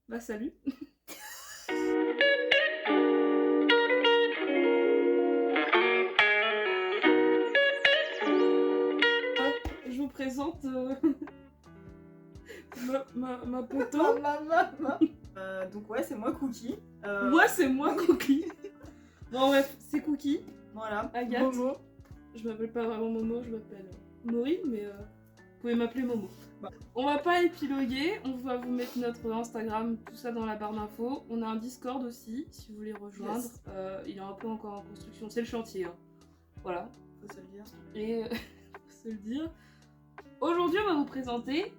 Bah salut. Je vous présente ma poteau. Donc ouais, c'est moi Cookie. Ouais, c'est moi Cookie. Bon bref, c'est Cookie. Voilà, Agathe. Momo. Je m'appelle pas vraiment Momo, je m'appelle Maureen, mais vous pouvez m'appeler Momo. Bah. On va pas épiloguer, on va vous mettre notre Instagram, tout ça dans la barre d'infos. On a un Discord aussi, si vous voulez rejoindre. Yes. Il est un peu encore en construction, c'est le chantier. Hein. Voilà. Faut se le dire. Et faut se le dire. Aujourd'hui, on va vous présenter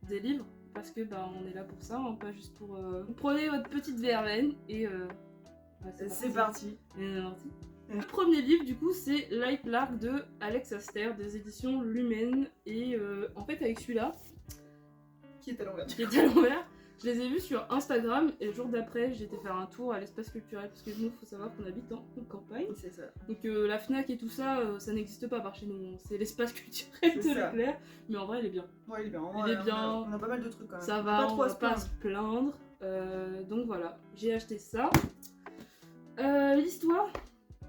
des livres, parce que bah, on est là pour ça, hein, pas juste pour... Prenez votre petite verveine et... bah, C'est parti. Et parti. Le premier livre, du coup, c'est Light Lark de Alex Aster, des éditions Lumen. Et en fait, avec celui-là, Qui est à l'envers. qui était à l'envers, je les ai vus sur Instagram. Et le jour d'après, j'ai été faire un tour à l'espace culturel. Parce que nous, il faut savoir qu'on habite en campagne. C'est ça. Donc la Fnac et tout ça, ça n'existe pas par chez nous. C'est l'espace culturel de C'est ça. Leclerc. Mais en vrai, il est bien. Ouais, il est bien. Il est bien. On a pas mal de trucs quand même. Ça Faut va, pas on trop à va se pas plaindre. se plaindre. Donc voilà, j'ai acheté ça. L'histoire,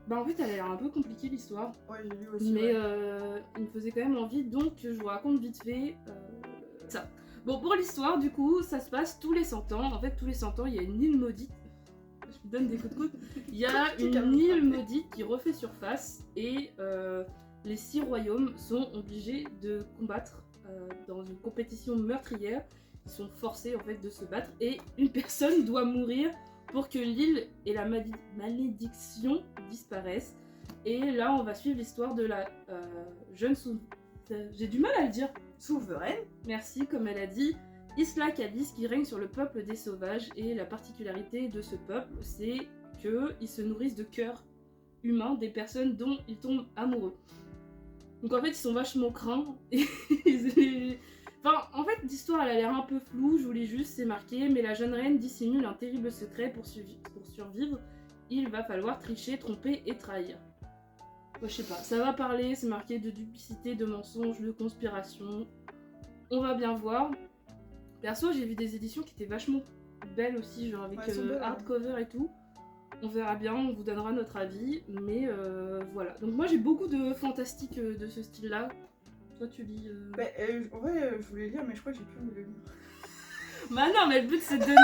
bah en fait elle a l'air un peu compliquée l'histoire, Ouais, j'ai lu aussi. mais ouais. il me faisait quand même envie, donc je vous raconte vite fait ça. Bon, pour l'histoire, du coup, ça se passe tous les 100 ans. En fait, tous les 100 ans, il y a une île maudite. Je vous donne des coups de coude. Il y a une île maudite qui refait surface et les 6 royaumes sont obligés de combattre dans une compétition meurtrière. Ils sont forcés en fait de se battre et une personne doit mourir pour que l'île et la malédiction disparaissent. Et là, on va suivre l'histoire de la jeune j'ai du mal à le dire. Souveraine. Merci, comme elle a dit, Isla Cadiz qui règne sur le peuple des sauvages. Et la particularité de ce peuple, c'est qu'ils se nourrissent de cœurs humains des personnes dont ils tombent amoureux. Donc en fait, ils sont vachement craints. Enfin, en fait, l'histoire, elle a l'air un peu floue, je vous lis juste, c'est marqué. Mais la jeune reine dissimule un terrible secret pour survivre. Il va falloir tricher, tromper et trahir. Ouais, je sais pas, ça va parler, c'est marqué de duplicité, de mensonges, de conspiration. On va bien voir. Perso, j'ai vu des éditions qui étaient vachement belles aussi, genre avec Ouais, elles sont belles, hardcover et tout. On verra bien, on vous donnera notre avis, mais voilà. Donc moi j'ai beaucoup de fantastique de ce style-là. Toi tu lis... Bah, en vrai, je voulais lire, mais je crois que j'ai plus voulu lire. Bah non, mais le but c'est de donner...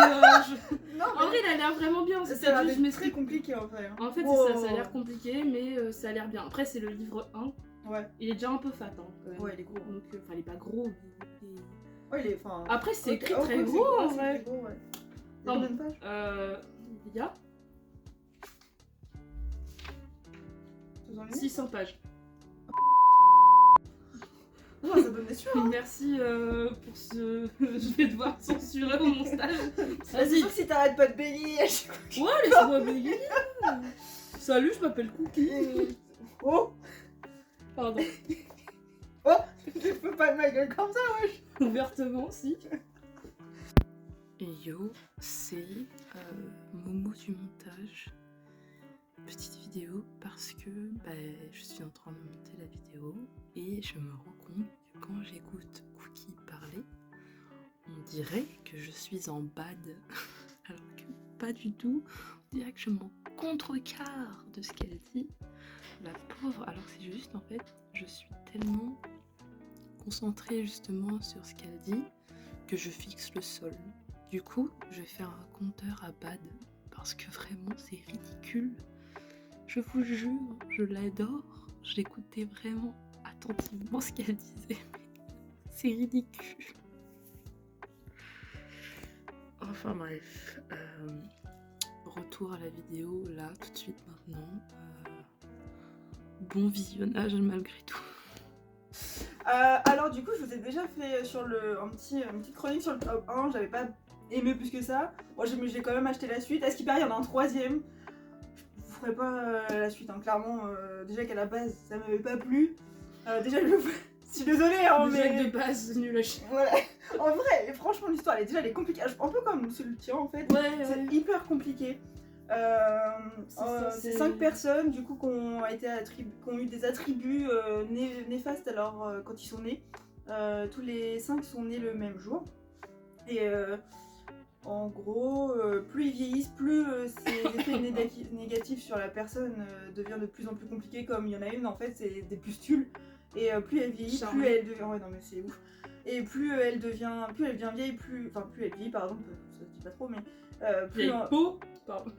Non, En vrai, il a l'air vraiment bien. ça C'est a l'air juste, je d'être très compliqué en vrai. En fait, c'est ça, ça a l'air compliqué, mais ça a l'air bien. Après, c'est le livre 1. Ouais. Il est déjà un peu fat, hein, quand même. Ouais, il est gros. Donc, enfin, il est pas gros, mais il est... Ouais, il est. Enfin. Après, c'est ok, écrit oh, très c'est gros, en c'est vrai. très gros, ouais. Il y a Non. combien de pages Il y a Vous en lisez 600 pages. Oh, ça donne des sueurs. Hein. Merci pour ce... Je vais devoir censurer au montage. C'est sûr que si t'arrêtes pas de bégayer à chaque fois. Ouais, laisse-moi bégayer. Salut, je m'appelle Cookie. Oh. Pardon. Oh. Je peux pas ma gueule comme ça, wesh. Ouvertement, si. Yo, c'est Momo du montage. Petite vidéo parce que je suis en train de monter la vidéo et je me rends compte que quand j'écoute Cookie parler, on dirait que je suis en bad. Alors que pas du tout. On dirait que je m'en contrecarre de ce qu'elle dit. La pauvre, alors que c'est juste en fait, je suis tellement concentrée justement sur ce qu'elle dit que je fixe le sol. Du coup, je vais faire un compteur à bad parce que vraiment c'est ridicule. Je vous jure, je l'adore. Je l'écoutais vraiment attentivement ce qu'elle disait, mais c'est ridicule. Enfin bref, retour à la vidéo là tout de suite maintenant. Bon visionnage malgré tout. Alors du coup, je vous ai déjà fait sur une petite chronique sur le top 1. J'avais pas aimé plus que ça. Moi, j'ai quand même acheté la suite. À ce qui paraît, il y en a un troisième. Je vous ferai pas la suite, hein. Clairement. Déjà qu'à la base, ça m'avait pas plu. Déjà, je suis désolée, hein, mais... de base, nul à chier. Voilà. En vrai, franchement, l'histoire, elle est compliquée. Un peu comme celui le tien, en fait. Ouais, C'est hyper compliqué. C'est 5 personnes du coup qui ont eu des attributs néfastes alors quand ils sont nés. Tous les 5 sont nés le même jour. Et En gros, plus ils vieillissent, plus ces effets négatifs sur la personne deviennent de plus en plus compliqués. Comme il y en a une, en fait, c'est des pustules. Et plus elle vieillit, Charmant. plus elle devient... Ouais, non mais c'est ouf. Et plus elle devient vieille, plus... Enfin, plus elle vieillit, par exemple, ça se dit pas trop, mais... plus Vieille peau. Pardon.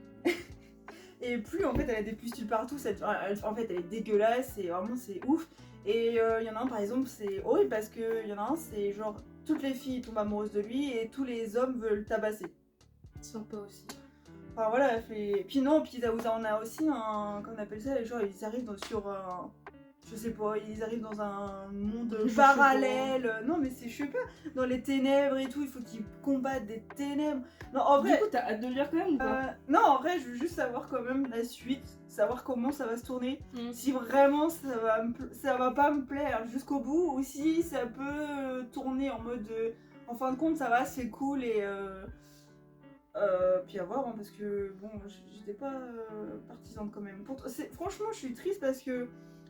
Et plus, en fait, elle a des pustules partout. En fait, elle est dégueulasse, et vraiment, c'est ouf. Et il y en a un, par exemple, c'est horrible, parce que il y en a un, c'est genre... Toutes les filles tombent amoureuses de lui, et tous les hommes veulent le tabasser. Sympa aussi. Enfin voilà, elle fait... Puis non, puis on a aussi un... Comment on appelle ça? Genre, ils arrivent sur un... Je sais pas, ils arrivent dans un monde parallèle. Non, mais c'est, je sais pas, dans les ténèbres et tout, il faut qu'ils combattent des ténèbres. Non, en vrai... Du coup, t'as hâte de le lire quand même ou pas? Non, en vrai, je veux juste savoir quand même la suite, savoir comment ça va se tourner. Si vraiment ça va pas me plaire jusqu'au bout, ou si ça peut tourner en mode... En fin de compte, ça va, c'est cool et... puis à voir, hein, parce que bon, j'étais pas partisane quand même. Franchement, je suis triste parce que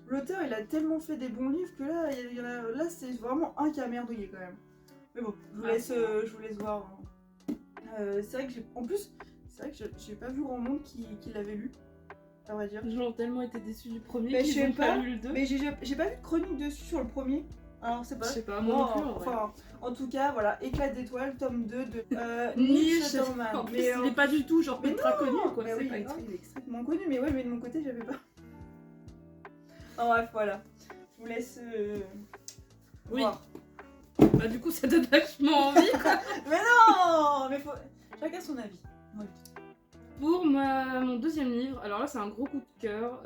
l'auteur il a tellement fait des bons livres que là, là c'est vraiment un qui a merdouillé quand même. Mais bon, je vous laisse voir. Hein. C'est vrai que c'est vrai que j'ai pas vu grand monde qui l'avait lu, à vrai dire. Les gens ont tellement été déçus du premier Mais qu'ils ont pas lu le 2. Mais j'ai pas vu de chronique dessus sur le premier. Alors c'est pas. Je sais pas, moi non plus en vrai. Enfin, en tout cas, voilà, Éclat d'étoiles, tome 2 de Niche, Niche Shyamalan. en plus, il est pas du tout genre ultra connu quoi, mais c'est oui, pas grave. il est extrêmement connu, mais ouais, mais de mon côté, j'avais pas. En bref, voilà. Je vous laisse Oui. voir. Bah du coup, ça donne vachement envie. Mais non, mais faut... Chacun son avis. Ouais. Pour mon deuxième livre, alors là c'est un gros coup de cœur,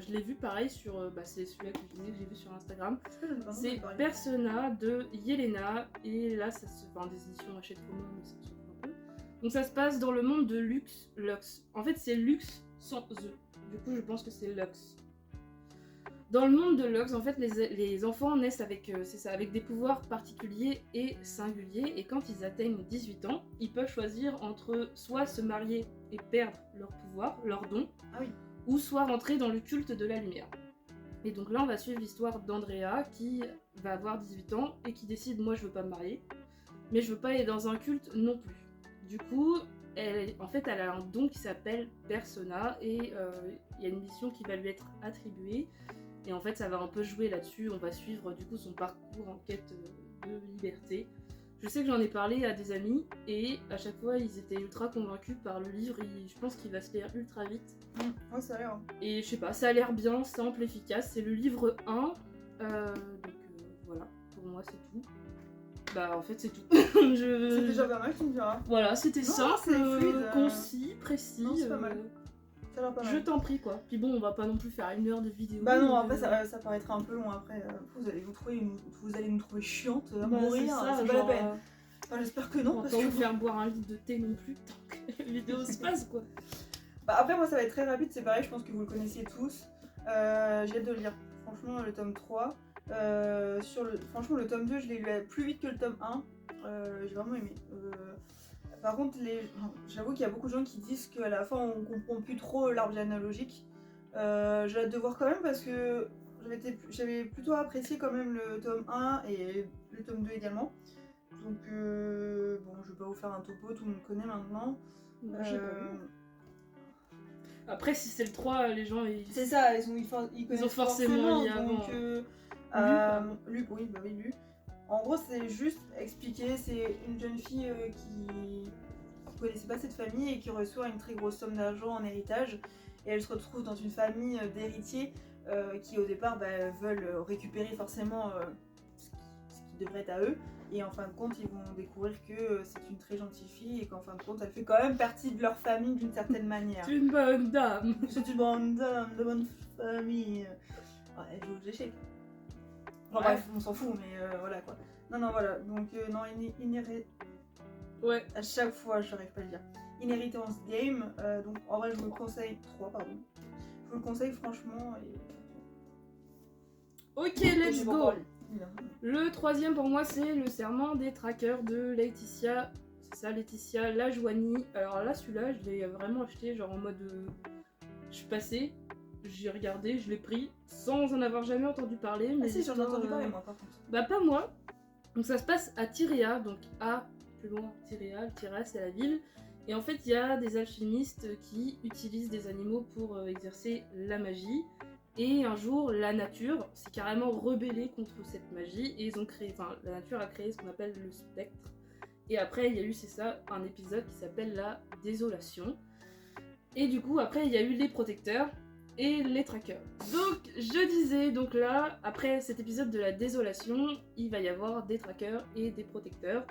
je l'ai vu pareil sur, c'est celui-là que je disais que j'ai vu sur Instagram, c'est Persona de Yelena, et là ça se... Enfin des éditions Hachette Romain, mais ça se trouve un peu. Donc ça se passe dans le monde de Lux. En fait c'est Lux sans E, du coup je pense que c'est Lux. Dans le monde de Lux, en fait, les enfants naissent avec des pouvoirs particuliers et singuliers, et quand ils atteignent 18 ans, ils peuvent choisir entre soit se marier et perdre leur pouvoir, leur don, ou soit rentrer dans le culte de la lumière. Et donc là, on va suivre l'histoire d'Andrea, qui va avoir 18 ans, et qui décide, moi je veux pas me marier, mais je veux pas aller dans un culte non plus. Du coup, elle a un don qui s'appelle Persona, et il y a une mission qui va lui être attribuée. Et en fait, ça va un peu jouer là-dessus. On va suivre du coup son parcours en quête de liberté. Je sais que j'en ai parlé à des amis et à chaque fois, ils étaient ultra convaincus par le livre. Je pense qu'il va se lire ultra vite. Ouais, ça a l'air. Et je sais pas, ça a l'air bien, simple, efficace. C'est le livre 1. Voilà, pour moi, c'est tout. Bah, en fait, c'est tout. C'est déjà pas mal, tu me diras. Voilà, c'était simple, fluide, concis, précis. Non, c'est pas mal. Je t'en prie quoi. Puis bon, on va pas non plus faire 1 heure de vidéo. Bah non, après ça paraîtra un peu long après. Vous allez nous trouver chiante à mourir, c'est pas la peine. Enfin, j'espère que non. On va pas vous faire boire un litre de thé non plus tant que la vidéo se passe quoi. Bah après moi ça va être très rapide, c'est pareil, je pense que vous le connaissiez tous. J'ai hâte de le lire. Franchement le tome 3. Franchement le tome 2 je l'ai lu plus vite que le tome 1. J'ai vraiment aimé. Par contre, j'avoue qu'il y a beaucoup de gens qui disent qu'à la fin on comprend plus trop l'arbre généalogique. J'ai hâte de voir quand même parce que j'avais plutôt apprécié quand même le tome 1 et le tome 2 également. Donc bon, je vais pas vous faire un topo, tout le monde connaît maintenant. Après, si c'est le 3, les gens c'est ça, ils connaissent ont forcément lu avant. Donc lu, oui, bah oui, lu. En gros, c'est juste expliquer, c'est une jeune fille qui connaissait pas cette famille et qui reçoit une très grosse somme d'argent en héritage. Et elle se retrouve dans une famille d'héritiers qui au départ veulent récupérer forcément ce qui devrait être à eux. Et en fin de compte, ils vont découvrir que c'est une très gentille fille et qu'en fin de compte, elle fait quand même partie de leur famille d'une certaine manière. C'est une bonne dame. C'est une bonne dame de bonne famille. Ouais, elle joue aux échecs. Enfin, bref, on s'en fout, mais voilà quoi. Non, voilà. Donc, non, Ouais. À chaque fois, je n'arrive pas à le dire. Inheritance Game. Donc, en vrai, je vous le conseille. 3, pardon. Je vous le conseille franchement. Ok, let's go. Le troisième pour moi, c'est Le Serment des Traqueurs de Laetitia. C'est ça, Laetitia Lajoigny. Alors là, celui-là, je l'ai vraiment acheté, genre en mode. Je suis passée, j'ai regardé, je l'ai pris, sans en avoir jamais entendu parler. Mais si, j'en ai entendu parler, moi, par contre. Bah, pas moi. Donc, ça se passe à Tyria, donc à plus loin, Tyréa, c'est la ville. Et en fait, il y a des alchimistes qui utilisent des animaux pour exercer la magie. Et un jour, la nature s'est carrément rebellée contre cette magie. Et ils ont créé, la nature a créé ce qu'on appelle le spectre. Et après, il y a eu, c'est ça, un épisode qui s'appelle la désolation. Et du coup, après, il y a eu les protecteurs et les trackers. Donc, je disais, donc là, après cet épisode de la désolation, il va y avoir des trackers et des protecteurs.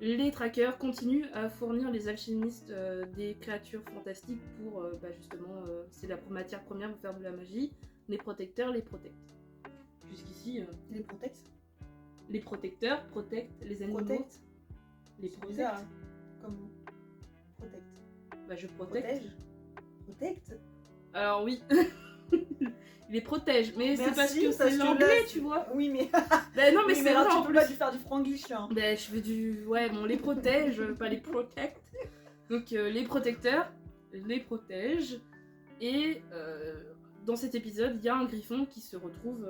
Les trackers continuent à fournir les alchimistes des créatures fantastiques pour, justement, c'est la matière première pour faire de la magie. Les protecteurs les protectent. Jusqu'ici... Les protects. Les protecteurs protectent les animaux. Protect. Les C'est protectent. bizarre, hein. Comme vous. Protect. Bah, je protecte. Protège. Protect. Alors oui, il les protège, mais c'est Merci, parce que parce c'est que l'anglais, là, tu vois. Oui, mais. Ben non, mais Oui, c'est alors vrai tu en peux plus. pas lui faire du franglish là. Ben je fais du... Ouais, bon, les protège, pas les protect. Donc les protecteurs les protègent. Et dans cet épisode, il y a un griffon qui se retrouve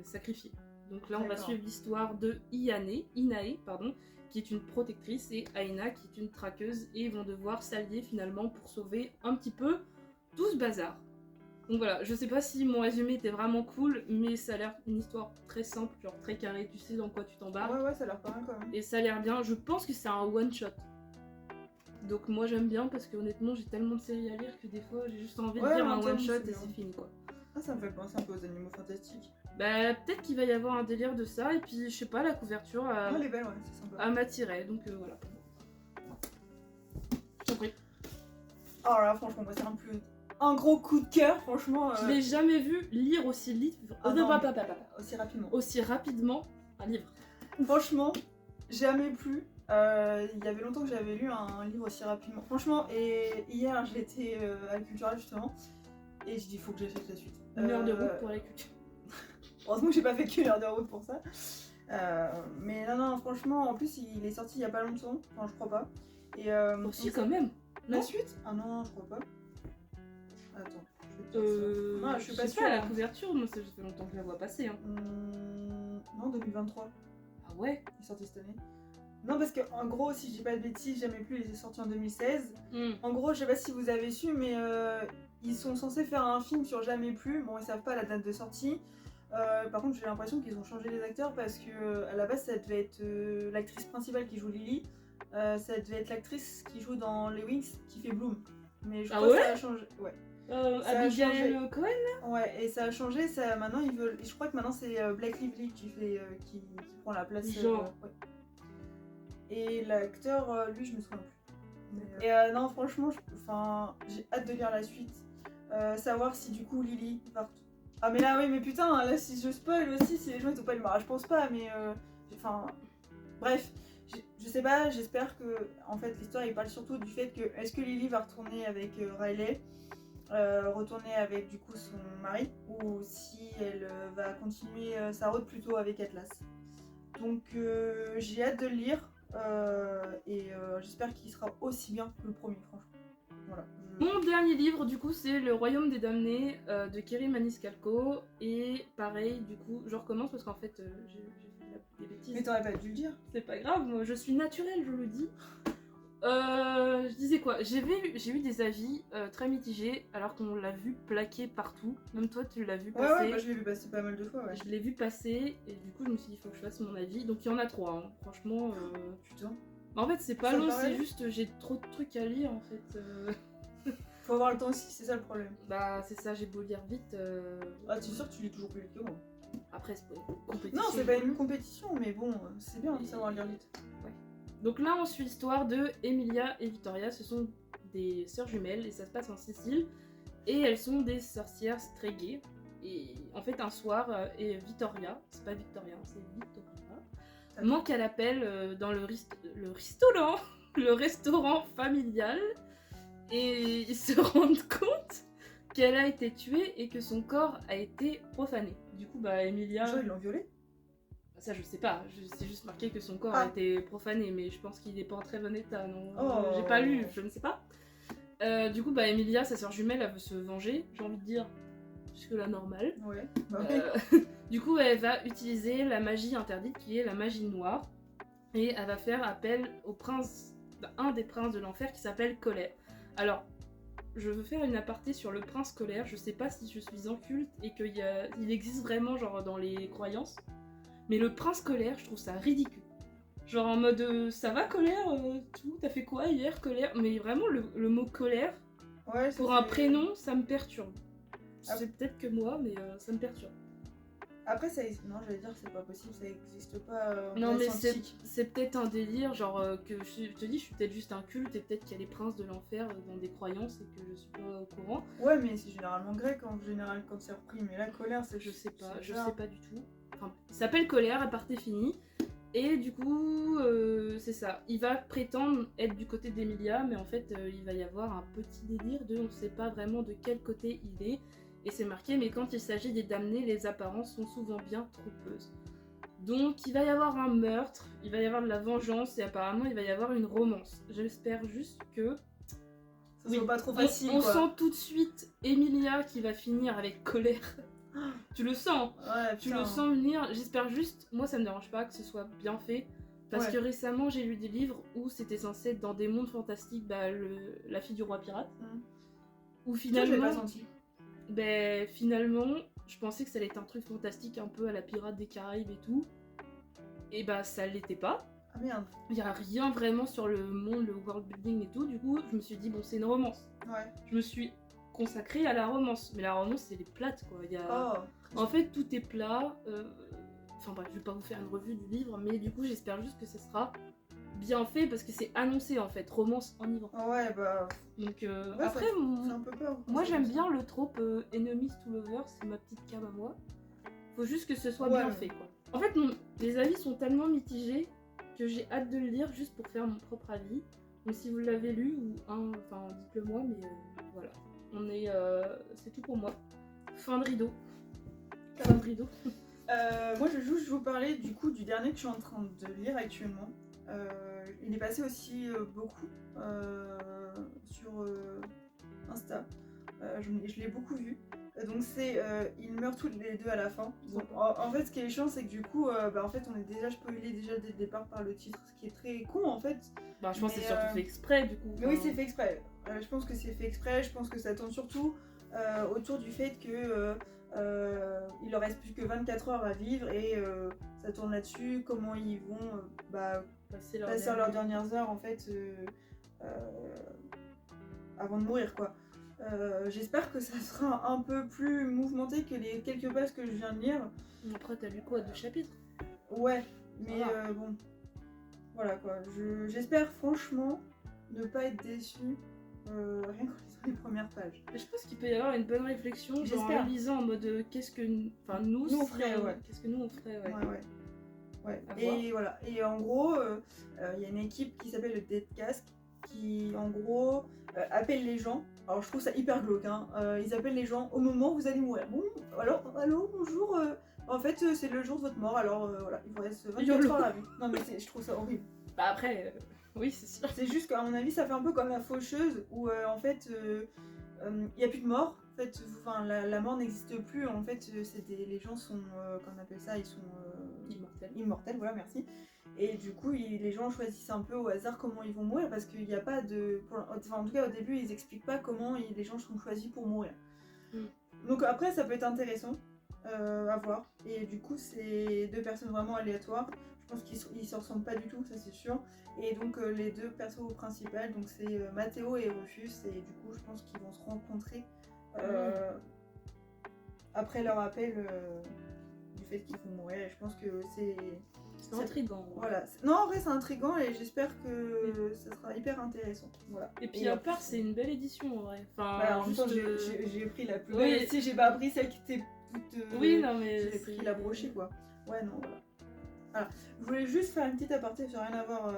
sacrifié. Donc là, on va D'accord. suivre l'histoire de Inae, qui est une protectrice, et Aina, qui est une traqueuse, et ils vont devoir s'allier finalement pour sauver un petit peu tout ce bazar. Donc voilà, je sais pas si mon résumé était vraiment cool, mais ça a l'air une histoire très simple, genre très carrée, tu sais dans quoi tu t'embarques. Ouais, ça a l'air pas mal quand même. Et ça a l'air bien, je pense que c'est un one-shot. Donc moi j'aime bien parce que honnêtement j'ai tellement de séries à lire que des fois j'ai juste envie de Ouais, lire en un même temps, one-shot c'est et bien. c'est fini quoi. Ah, ça me fait penser un peu aux animaux fantastiques. Bah peut-être qu'il va y avoir un délire de ça et puis je sais pas, la couverture Elle est belle, ouais, c'est sympa. m'attirait donc voilà. Je t'en prie. Oh là, franchement, moi, c'est un gros coup de cœur, franchement. Je l'ai jamais vu lire aussi Ah non, aussi rapidement. aussi rapidement un livre. Franchement, jamais plus. Il y avait longtemps que j'avais lu un livre aussi rapidement. Franchement, et hier j'étais à la culturelle justement, et je dis faut que j'achète la suite. Une heure de route pour la culture. Heureusement que j'ai pas fait qu'une heure de route pour ça. Mais non, franchement, en plus il est sorti il y a pas longtemps, enfin je crois pas. Et Aussi quand même. la Non suite. Ah non, je crois pas. Attends, je vais te dire ça. Non, je suis pas sais sûre. pas, la couverture, moi ça fait longtemps que je la vois passer. Hein. Non, 2023. Ah ouais. Il est sorti cette année. Non, parce que en gros, si je dis pas de bêtises, jamais plus, il est sorti en 2016. En gros, je sais pas si vous avez su, mais ils sont censés faire un film sur Jamais plus. Bon, ils savent pas la date de sortie. Par contre, j'ai l'impression qu'ils ont changé les acteurs parce que à la base, ça devait être l'actrice principale qui joue Lily. Ça devait être l'actrice qui joue dans Les Wings qui fait Bloom. Mais je crois que ça a changé. Ouais. Ça a Abigail changé. Cohen. Ouais, et ça a changé. Ça, maintenant, ils veulent. Je crois que maintenant, c'est Blake Lively qui prend la place. Genre. Ouais. Et l'acteur, lui, je me souviens plus. Et non, franchement, j'ai hâte de lire la suite. Savoir si du coup Lily va. Ah, mais là, oui, mais putain, là, si je spoil aussi, si les gens ils ont pas le marre, je pense pas, mais. Enfin. Bref, je sais pas, j'espère que. En fait, l'histoire il parle surtout du fait que. Est-ce que Lily va retourner avec Riley, retourner avec du coup son mari, ou si elle va continuer sa route plutôt avec Atlas. Donc, j'ai hâte de le lire. Et j'espère qu'il sera aussi bien que le premier, franchement. Voilà. Mon dernier livre, du coup, c'est Le Royaume des Damnés de Kerry Maniscalco. Et pareil, du coup, je recommence parce qu'en fait, j'ai fait des bêtises. Mais t'aurais pas dû le dire. C'est pas grave, moi je suis naturelle, je le dis. Je disais quoi? J'ai eu des avis très mitigés alors qu'on l'a vu plaqué partout. Même toi, tu l'as vu passer. Ouais, moi je l'ai vu passer pas mal de fois, ouais. Je l'ai vu passer et du coup, je me suis dit, il faut que je fasse mon avis. Donc il y en a 3, hein. Franchement. Putain. Bah, en fait, c'est pas Ça long, paraît. c'est juste j'ai trop de trucs à lire en fait. Faut avoir le temps aussi, c'est ça le problème. Bah, c'est ça, j'ai beau lire vite. Ah, tu es sûr que tu lis toujours plus vite que moi? Après, c'est pas une compétition. Non, c'est pas une compétition, mais bon, c'est bien de savoir lire vite. Donc là, on suit l'histoire de Emilia et Victoria. Ce sont des sœurs jumelles et ça se passe en Sicile. Et elles sont des sorcières stréguées. Et en fait, un soir, et Vittoria, c'est pas Victoria, c'est Vittoria, manque à l'appel dans le restaurant, le restaurant familial. Et ils se rendent compte qu'elle a été tuée et que son corps a été profané. Du coup, bah, Emilia... Genre, ils l'ont violée? Ça, je sais pas, c'est juste marqué que son corps a été profané, mais je pense qu'il est pas en très bon état, non. J'ai pas lu, je ne sais pas. Du coup, bah, Emilia, sa sœur jumelle, elle veut se venger, j'ai envie de dire, jusque-là normal. Ouais. Du coup, elle va utiliser la magie interdite, qui est la magie noire. et elle va faire appel au prince, un des princes de l'enfer qui s'appelle Colère. Alors, je veux faire une aparté sur le prince Colère. Je sais pas si je suis en culte et qu'il existe vraiment genre dans les croyances, mais le prince Colère, je trouve ça ridicule. Genre en mode ça va Colère, tout, t'as fait quoi hier Colère? Mais vraiment le mot colère, Ouais, ça pour un fait- prénom, ça me perturbe. Ah. C'est peut-être que moi, mais ça me perturbe. Après, non, j'allais dire, c'est pas possible, ça existe pas. Non en mais scientifique. c'est peut-être un délire, genre que je te dis, je suis peut-être juste un culte et peut-être qu'il y a les princes de l'enfer dans des croyances et que je suis pas au courant. Ouais, mais c'est généralement grec en général quand c'est repris. Mais la colère, c'est Je sais pas, c'est je bizarre. sais pas du tout. Enfin, il s'appelle Colère, à part fini. Et du coup, c'est ça. Il va prétendre être du côté d'Emilia, mais en fait, il va y avoir un petit délire de on ne sait pas vraiment de quel côté il est. Et c'est marqué, mais quand il s'agit des damnés, les apparences sont souvent bien trompeuses. Donc, il va y avoir un meurtre, il va y avoir de la vengeance, et apparemment, il va y avoir une romance. J'espère juste que Ça soit pas trop facile. on quoi. sent tout de suite Emilia qui va finir avec Colère. Tu le sens, Ouais, tu putain. le sens venir. J'espère juste, moi ça me dérange pas que ce soit bien fait. Parce Ouais. que récemment j'ai lu des livres où c'était censé être dans des mondes fantastiques, la fille du roi pirate. Mhm. Où Ça, je l'ai pas finalement, senti. finalement, je pensais que ça allait être un truc fantastique un peu à la pirate des Caraïbes et tout. Et bah ça l'était pas. Ah merde. Il y a rien vraiment sur le monde, le world building et tout. Du coup, je me suis dit bon c'est une romance. Ouais. Je me suis consacrée à la romance. Mais la romance elle est plate quoi. Il y a... Oh. En fait, tout est plat. Enfin bref, je vais pas vous faire une revue du livre, mais du coup, j'espère juste que ce sera bien fait parce que c'est annoncé en fait, romance en Iran. Ah ouais, bah. Donc Ouais, après, C'est un peu peur. moi j'aime bien le trope enemies to lovers, c'est ma petite cam à moi. Faut juste que ce soit Ouais, bien ouais. fait quoi. En fait, les avis sont tellement mitigés que j'ai hâte de le lire juste pour faire mon propre avis. Donc si vous l'avez lu ou enfin dites-le moi, mais voilà. C'est tout pour moi. Fin de rideau. Fin de rideau. Moi, je vais vous parler du coup du dernier que je suis en train de lire actuellement. Il est passé aussi beaucoup sur Insta. Je l'ai beaucoup vu. Donc c'est ils meurent tous les deux à la fin. Donc, en fait, ce qui est chiant, c'est que du coup, en fait, on est déjà spoilé déjà dès le départ par le titre, ce qui est très con en fait. Bah, je pense que Mais, c'est surtout fait exprès du coup. Mais oui, Enfin, c'est fait exprès. Je pense que c'est fait exprès. Je pense que ça tourne surtout autour du fait que il leur reste plus que 24 heures à vivre et ça tourne là-dessus. Comment ils vont passer passer leurs dernières heures en fait avant de mourir quoi. J'espère que ça sera un peu plus mouvementé que les quelques pages que je viens de lire. Après, t'as lu quoi, 2 chapitres? Ouais, mais Voilà. bon. Voilà quoi. J'espère franchement ne pas être déçue rien qu'en lisant les premières pages. Mais je pense qu'il peut y avoir une bonne réflexion, genre en J'espère. lisant en mode qu'est-ce que nous Nous, on si ferait, ouais. qu'est-ce que nous on ferait, ouais. Ouais. À Et voilà. Et en gros, il y a une équipe qui s'appelle le Dead Cask qui, en gros, appelle les gens. Alors, je trouve ça hyper glauque. Hein. Ils appellent les gens au moment où vous allez mourir. Bon, alors, allô, bonjour. En fait, c'est le jour de votre mort. Alors, voilà, il vous reste 24 YOLO. heures à vie. Non, mais je trouve ça horrible. Bah après, oui c'est sûr. C'est juste qu'à mon avis, ça fait un peu comme la faucheuse où, en fait, il n'y a plus de mort. En fait, la mort n'existe plus. En fait, les gens sont, qu'on appelle ça, ils sont immortels, voilà, merci. Et du coup, les gens choisissent un peu au hasard comment ils vont mourir parce qu'il n'y a pas de. En tout cas, au début, ils expliquent pas comment les gens sont choisis pour mourir. Donc après, ça peut être intéressant à voir. Et du coup, c'est deux personnes vraiment aléatoires. Je pense qu'ils se ressemblent pas du tout, ça c'est sûr. Et donc, les deux persos principales, donc c'est Mathéo et Rufus. Et du coup, je pense qu'ils vont se rencontrer après leur appel du fait qu'ils vont mourir. Et je pense que c'est intriguant. voilà. Non, en vrai, c'est intriguant et j'espère que ça sera hyper intéressant. Voilà. Et puis à part, c'est une belle édition en vrai. Enfin, Bah, en même juste, temps, j'ai pris la plus oui. belle. Si j'ai pas pris celle qui était toute. Oui, non mais j'ai pris la brochée quoi. Ouais, non, voilà. Alors, je voulais juste faire une petite aparté, ça n'a rien à voir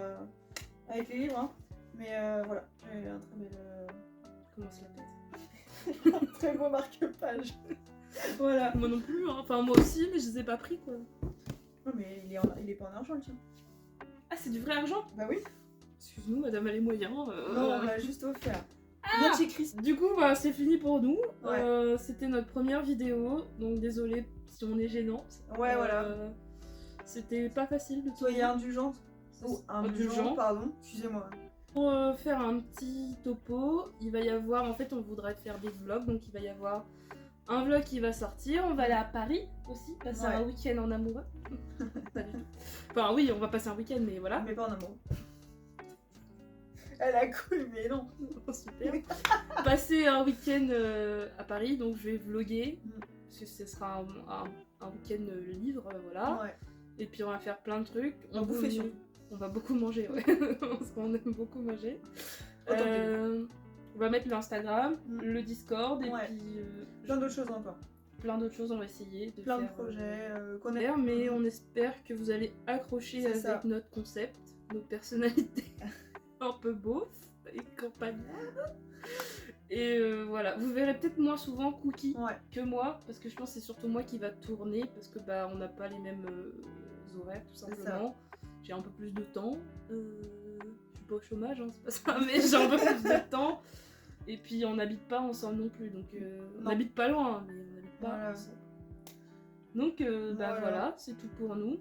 avec les livres, hein. Mais voilà, j'ai un très bel. Comment se la pète? un très beau marque-page. Voilà. Moi non plus, hein. Enfin moi aussi, mais je les ai pas pris quoi. Non, mais il est pas en argent le tien. Ah, c'est du vrai argent? Bah oui. Excuse-nous, madame a les moyens. Non, on l'a juste offert. Ah Bien chez Chris. Du coup, c'est fini pour nous. Ouais. C'était notre première vidéo, donc désolé si on est gênant. Ouais, voilà. C'était pas facile de Soyez indulgente. Ou un du genre, genre. pardon, excusez-moi. Pour faire un petit topo, il va y avoir, en fait on voudrait faire des vlogs, donc il va y avoir un vlog qui va sortir, on va aller à Paris aussi, passer Ouais. un week-end en amoureux. Pas du tout. Enfin oui, on va passer un week-end, mais voilà. Mais pas en amour. Elle a cool, mais non. Super. Passer un week-end à Paris, donc je vais vlogger, parce que ce sera un week-end livre, voilà. Ouais. Et puis on va faire plein de trucs. On va bouffer surtout. On va beaucoup manger, ouais. Parce qu'on aime beaucoup manger. Autant que On va mettre l'Instagram, Mm. le Discord, et Ouais. puis plein d'autres choses encore. plein d'autres choses, on va essayer de Plein de faire, projets qu'on aime. mais on espère que vous allez accrocher C'est avec ça. notre concept, nos personnalités un peu beauf et campagnardes. Et voilà, vous verrez peut-être moins souvent Cookie Ouais. que moi, parce que je pense que c'est surtout moi qui va tourner, parce que bah on n'a pas les mêmes horaires tout simplement. J'ai un peu plus de temps. Je suis pas au chômage, hein, c'est pas ça, mais j'ai un peu plus de temps. Et puis on n'habite pas ensemble non plus, donc on Non. n'habite pas loin, mais on n'habite pas Voilà. ensemble. Donc bah Voilà. voilà, c'est tout pour nous.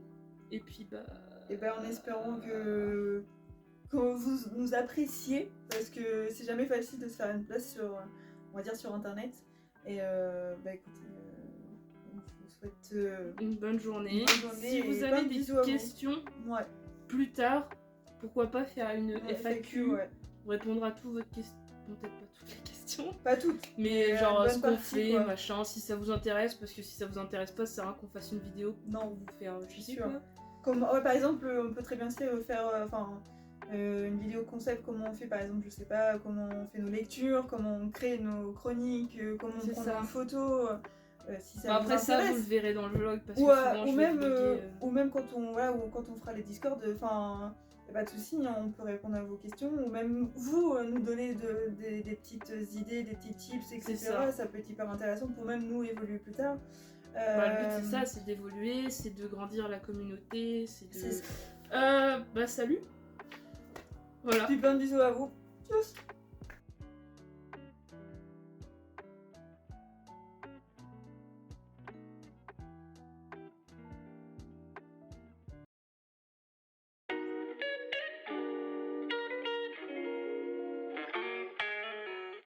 Et puis bah. Et ben en espérant que vous nous appréciez, parce que c'est jamais facile de se faire une place sur, on va dire, sur internet. Et bah écoutez, on vous souhaite Une bonne journée. Une bonne journée Si et vous plein avez de des bisous à vous. questions ouais. plus tard, pourquoi pas faire une FAQ, ouais. on répondra à toutes vos questions. Peut-être pas toutes les questions, Pas toutes. mais une genre bonne ce qu'on partie, fait, quoi. machin, si ça vous intéresse, parce que si ça vous intéresse pas, ça sert à rien qu'on fasse une vidéo Non. pour vous faire je sais sûr. quoi. Comme, ouais, par exemple, on peut très bien faire une vidéo concept, comment on fait par exemple, je sais pas, comment on fait nos lectures, comment on crée nos chroniques, comment on C'est prend ça. nos photos, si ça Bah, vous après ça, vous le intéresse. verrez dans le vlog, parce que Ou, souvent ou je vais même, vlogger, ou même quand on, voilà, ou quand on fera les Discord, enfin, y a pas de souci, hein, on peut répondre à vos questions, ou même vous nous donner des petites idées, des petits tips, etc. ça. Ça peut être hyper intéressant pour même nous évoluer plus tard. Bah, le but c'est ça, c'est d'évoluer, c'est de grandir la communauté, c'est de... C'est- Bah salut. Voilà. Puis plein de bisous à vous. Tchuss.